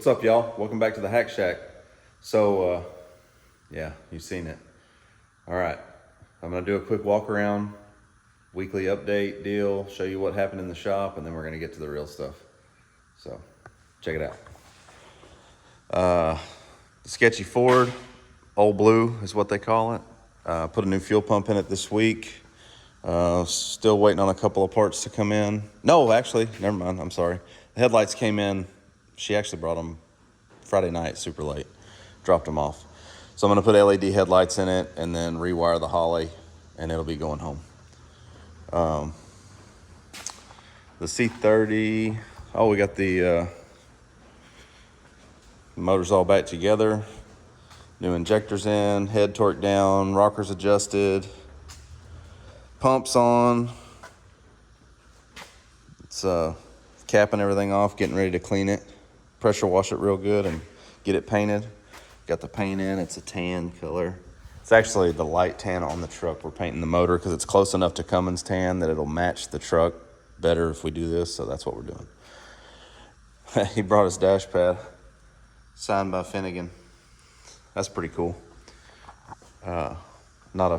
What's up, y'all? Welcome back to the Hack Shack. So, yeah, you've seen it. All right, I'm gonna do a quick walk around, weekly update deal, show you what happened in the shop, and then we're gonna get to the real stuff. So, check it out. The sketchy Ford, Old Blue is what they call it. Put a new fuel pump in it this week. Still waiting on a couple of parts to come in. No, actually, never mind. I'm sorry. The headlights came in. She actually brought them Friday night, super late. Dropped them off. So I'm going to put LED headlights in it and then rewire the Holly, and it'll be going home. The C30. Oh, we got the motors all back together. New injectors in, head torque down, rockers adjusted, pumps on. It's capping everything off, getting ready to clean it, pressure wash it real good and get it painted. Got the paint in, it's a tan color. It's actually the light tan on the truck. We're painting the motor because it's close enough to Cummins tan that it'll match the truck better if we do this, so that's what we're doing. He brought his dash pad, signed by Finnegan. That's pretty cool. I don't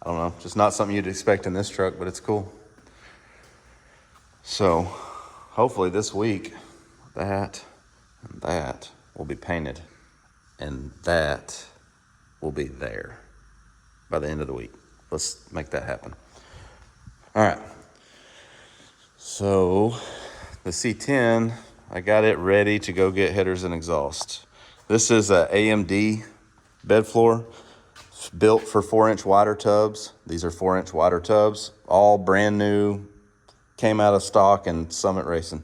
know, just not something you'd expect in this truck, but it's cool. So, hopefully this week, that and that will be painted, and that will be there by the end of the week. Let's make that happen. All right. So, the C10, I got it ready to go get headers and exhaust. This is a AMD bed floor. It's built for 4-inch wider tubs. These are 4-inch wider tubs, all brand new, came out of stock in Summit Racing.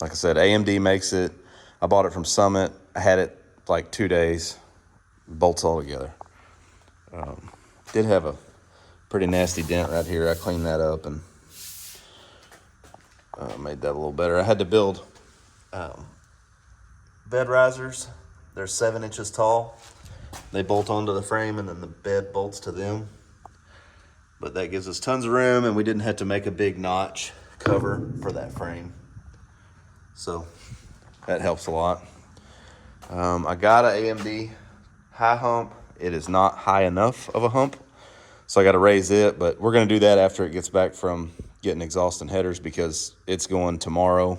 Like I said, AMD makes it. I bought it from Summit. I had it like 2 days, bolts all together. Did have a pretty nasty dent right here. I cleaned that up and made that a little better. I had to build bed risers. They're 7 inches tall. They bolt onto the frame and then the bed bolts to them. But that gives us tons of room, and we didn't have to make a big notch cover for that frame. So that helps a lot. I got an AMD high hump. It is not high enough of a hump, so I got to raise it, but we're going to do that after it gets back from getting exhaust and headers because it's going tomorrow,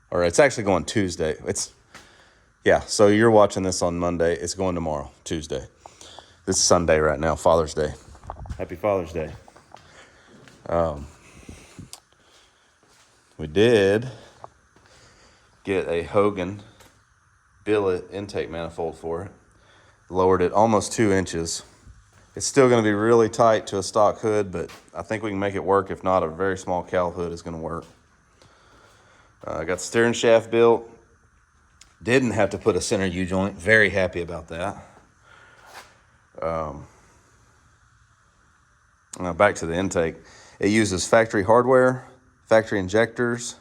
or it's actually going Tuesday. So you're watching this on Monday. It's going tomorrow, Tuesday. This is Sunday right now, Father's Day. Happy Father's Day. We did get a Hogan billet intake manifold for it. Lowered it almost 2 inches. It's still going to be really tight to a stock hood, but I think we can make it work. If not, a very small cowl hood is going to work. I got the steering shaft built. Didn't have to put a center U-joint. Very happy about that. Now back to the intake. It uses factory hardware, factory injectors.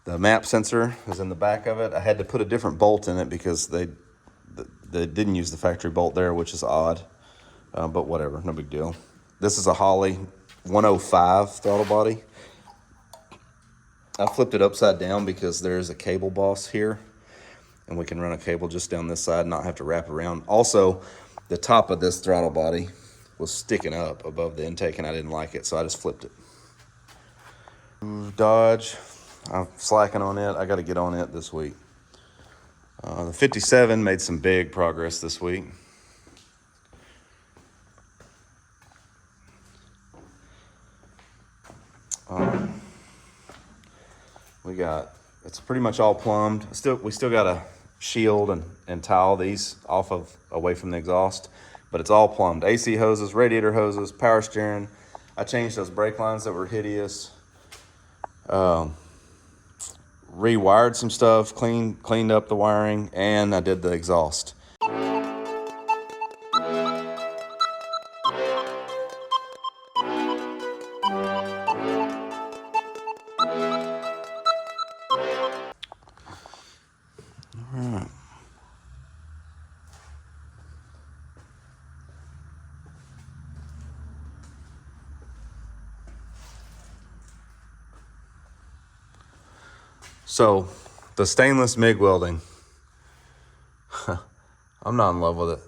The map sensor is in the back of it. I had to put a different bolt in it because they didn't use the factory bolt there, which is odd. But whatever, no big deal. This is a Holley 105 throttle body. I flipped it upside down because there's a cable boss here, and we can run a cable just down this side and not have to wrap around. Also, the top of this throttle body was sticking up above the intake, and I didn't like it, so I just flipped it. Dodge, I'm slacking on it. I got to get on it this week. The 57 made some big progress this week. It's pretty much all plumbed. We still got to shield and towel these away from the exhaust, but it's all plumbed. AC hoses, radiator hoses, power steering. I changed those brake lines that were hideous. Rewired some stuff, cleaned up the wiring, and I did the exhaust. So the stainless MIG welding, I'm not in love with it.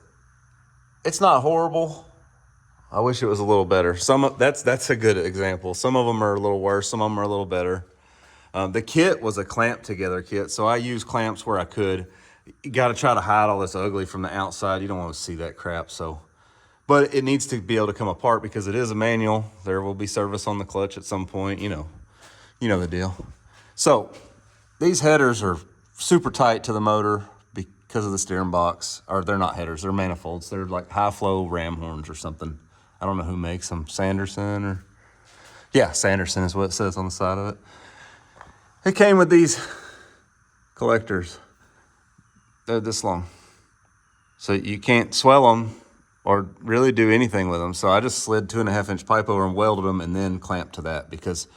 It's not horrible. I wish it was a little better. That's a good example. Some of them are a little worse. Some of them are a little better. The kit was a clamp together kit, so I used clamps where I could. You got to try to hide all this ugly from the outside. You don't want to see that crap. So, but it needs to be able to come apart because it is a manual. There will be service on the clutch at some point. You know the deal. So these headers are super tight to the motor because of the steering box. Or they're not headers, they're manifolds. They're like high flow ram horns or something. I don't know who makes them, Sanderson Sanderson is what it says on the side of it. It came with these collectors. They're this long. So you can't swell them or really do anything with them. So I just slid 2.5-inch pipe over and welded them and then clamped to that because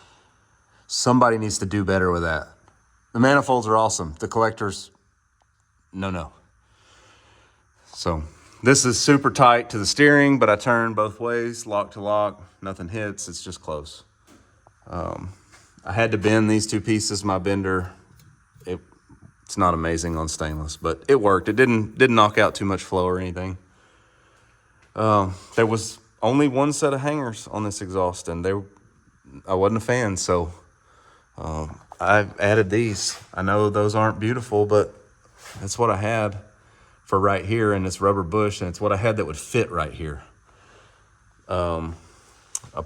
somebody needs to do better with that. The manifolds are awesome. The collectors, no. So this is super tight to the steering, but I turn both ways, lock to lock, nothing hits, it's just close. I had to bend these two pieces. My bender, it's not amazing on stainless, but it worked. It didn't knock out too much flow or anything. There was only one set of hangers on this exhaust, and I wasn't a fan, so I added these. I know those aren't beautiful, but that's what I had for right here in this rubber bush, and it's what I had that would fit right here. I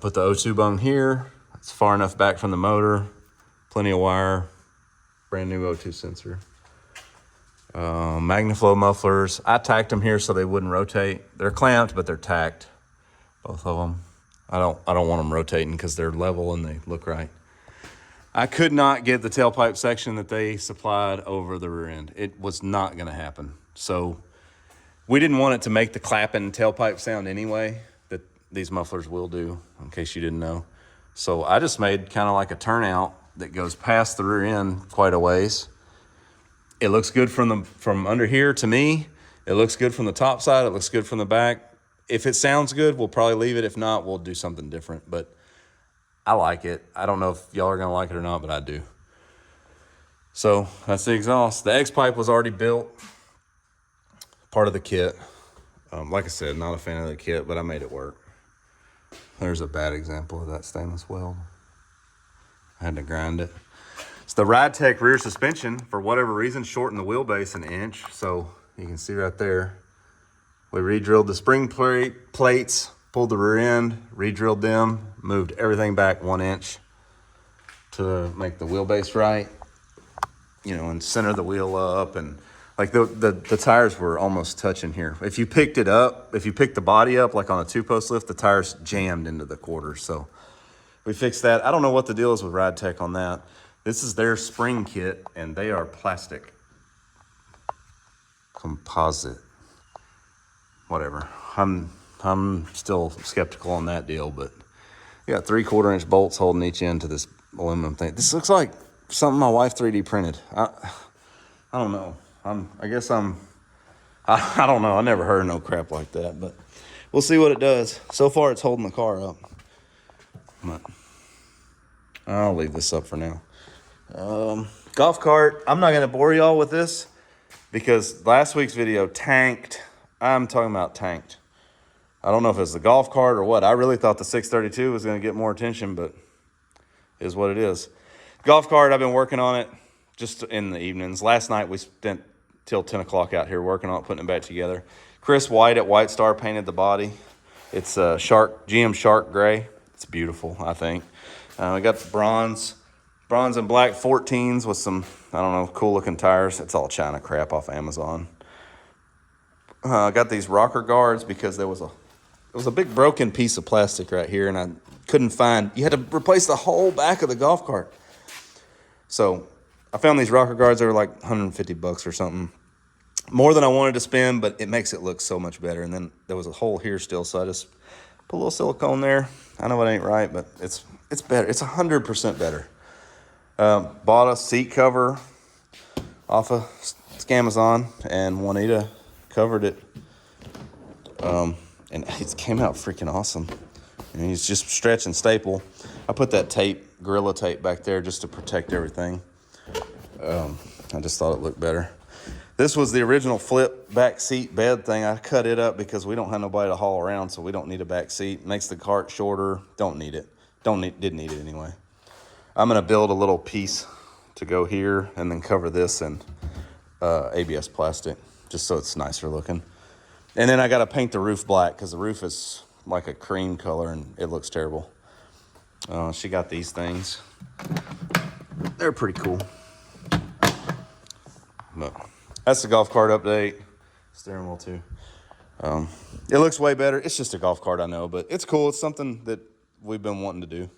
put the O2 bung here. It's far enough back from the motor, plenty of wire, brand new O2 sensor. Magnaflow mufflers. I tacked them here so they wouldn't rotate. They're clamped, but they're tacked, both of them. I don't want them rotating because they're level and they look right. I could not get the tailpipe section that they supplied over the rear end. It was not going to happen. So we didn't want it to make the clapping tailpipe sound anyway that these mufflers will do, in case you didn't know. So I just made kind of like a turnout that goes past the rear end quite a ways. It looks good from under here to me. It looks good from the top side. It looks good from the back. If it sounds good, we'll probably leave it. If not, we'll do something different. But I like it. I don't know if y'all are gonna like it or not, but I do. So that's the exhaust. The X-pipe was already built, part of the kit. Like I said, not a fan of the kit, but I made it work. There's a bad example of that stainless weld. I had to grind it. It's the RideTech rear suspension, for whatever reason, shortened the wheelbase an inch. So you can see right there, we re-drilled the spring plates, pulled the rear end, re-drilled them, moved everything back 1 inch to make the wheelbase right, and center the wheel up. And like the tires were almost touching here. If you picked the body up like on a 2-post lift, the tires jammed into the quarters. So we fixed that. I don't know what the deal is with RideTech on that. This is their spring kit, and they are plastic. Composite. Whatever. I'm still skeptical on that deal, but you got 3/4 inch bolts holding each end to this aluminum thing. This looks like something my wife 3D printed. I don't know. I don't know. I never heard of no crap like that, but we'll see what it does. So far, it's holding the car up. But I'll leave this up for now. Golf cart. I'm not going to bore y'all with this because last week's video tanked. I'm talking about tanked. I don't know if it's the golf cart or what. I really thought the 632 was going to get more attention, but it is what it is. Golf cart, I've been working on it just in the evenings. Last night we spent till 10 o'clock out here working on it, putting it back together. Chris White at White Star painted the body. It's a GM Shark Gray. It's beautiful, I think. We got the bronze and black 14s with some, I don't know, cool looking tires. It's all China crap off Amazon. I got these rocker guards because there was a big broken piece of plastic right here, and I couldn't find, you had to replace the whole back of the golf cart. So I found these rocker guards that were like $150 or something. More than I wanted to spend, but it makes it look so much better. And then there was a hole here still, so I just put a little silicone there. I know it ain't right, but it's better. It's 100% better. Bought a seat cover off of Scamazon, and Juanita covered it. And it came out freaking awesome. And he's just stretch and staple. I put that tape, Gorilla Tape back there just to protect everything. I just thought it looked better. This was the original flip back seat bed thing. I cut it up because we don't have nobody to haul around, so we don't need a back seat. Makes the cart shorter. Don't need it. Didn't need it anyway. I'm gonna build a little piece to go here and then cover this in ABS plastic, just so it's nicer looking. And then I gotta paint the roof black because the roof is like a cream color and it looks terrible. She got these things. They're pretty cool. But that's the golf cart update. Steering wheel too. It looks way better. It's just a golf cart, I know, but it's cool. It's something that we've been wanting to do.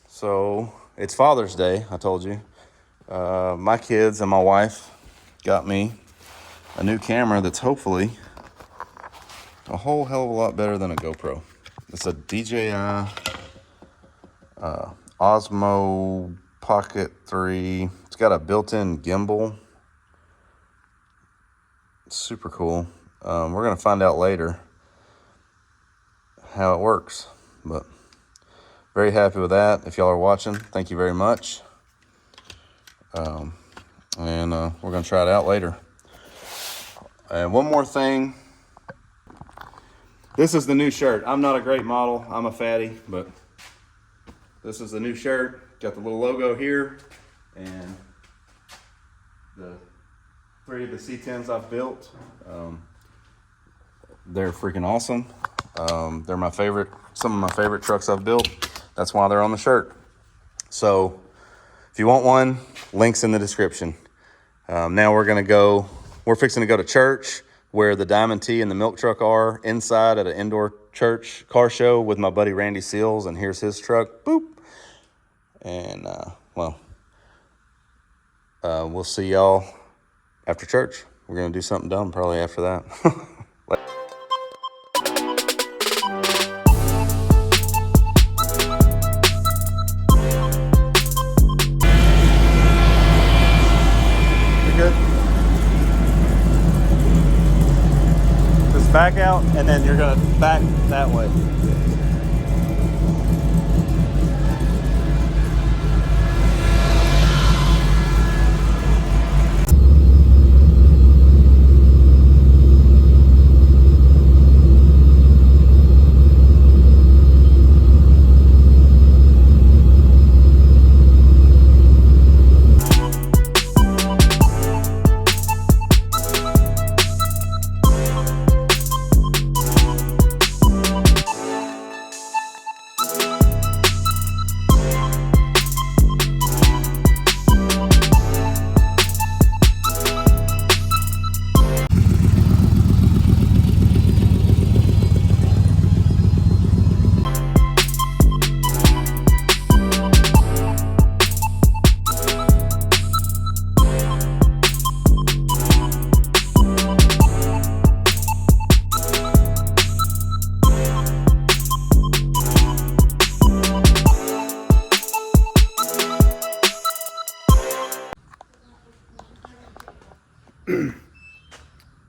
So it's Father's Day, I told you. My kids and my wife got me a new camera that's hopefully a whole hell of a lot better than a GoPro. It's a DJI Osmo Pocket 3. It's got a built-in gimbal. It's super cool. We're gonna find out later how it works, but very happy with that. If y'all are watching, thank you very much. And we're gonna try it out later. And one more thing. This is the new shirt. I'm not a great model. I'm a fatty, but this is the new shirt. Got the little logo here, and the 3 of the C10s I've built. They're freaking awesome. They're my favorite, some of my favorite trucks I've built. That's why they're on the shirt. So if you want one, links in the description. Now we're fixing to go to church where the Diamond T and the milk truck are, inside at an indoor church car show with my buddy Randy Seals, and here's his truck. Boop. And, we'll see y'all after church. We're going to do something dumb probably after that. You're good. Just back out, and then you're going to back that way.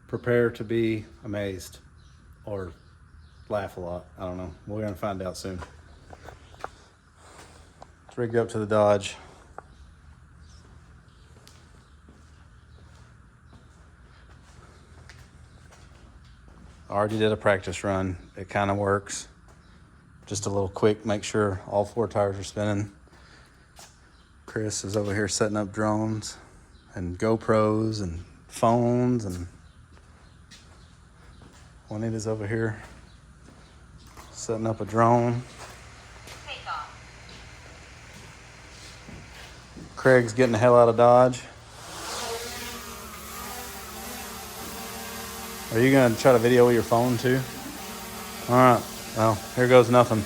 Prepare to be amazed or laugh a lot. I don't know. We're going to find out soon. It's rigged up to the Dodge. I already did a practice run. It kind of works. Just a little quick, make sure all 4 tires are spinning. Chris is over here setting up drones and GoPros and phones, and Juanita's over here setting up a drone. Craig's getting the hell out of Dodge. Are you gonna try to video with your phone too? All right, well, here goes nothing.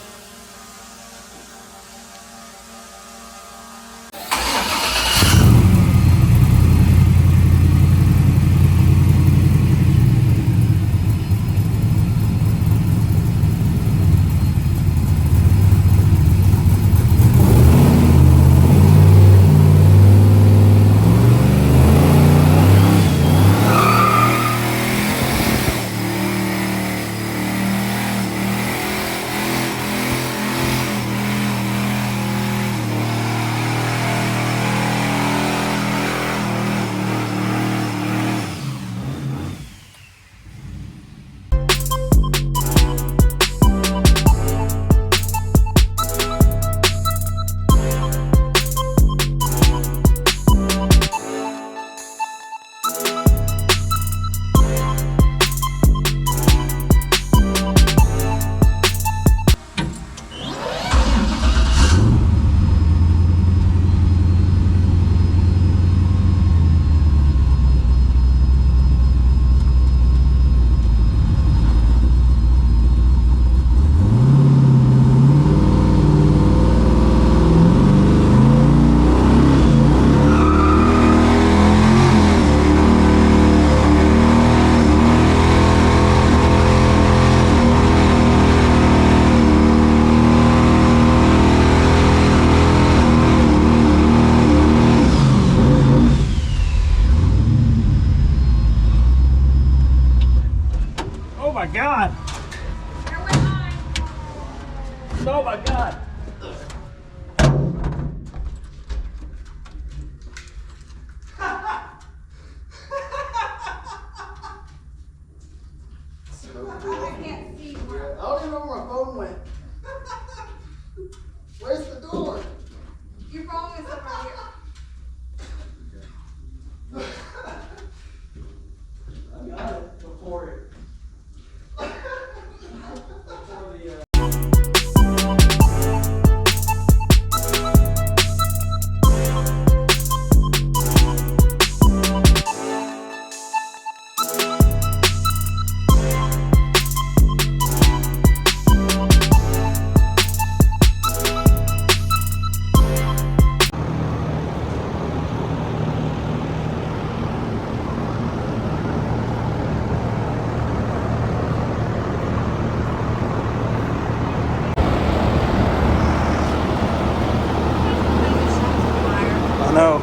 know.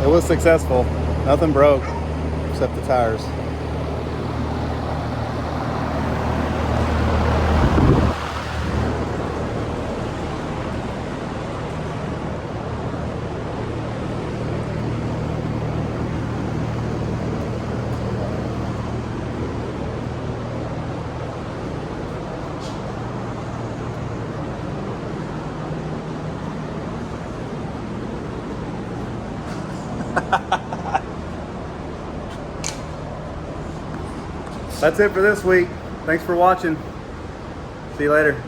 It was successful. Nothing broke except the tires. That's it for this week. Thanks for watching. See you later.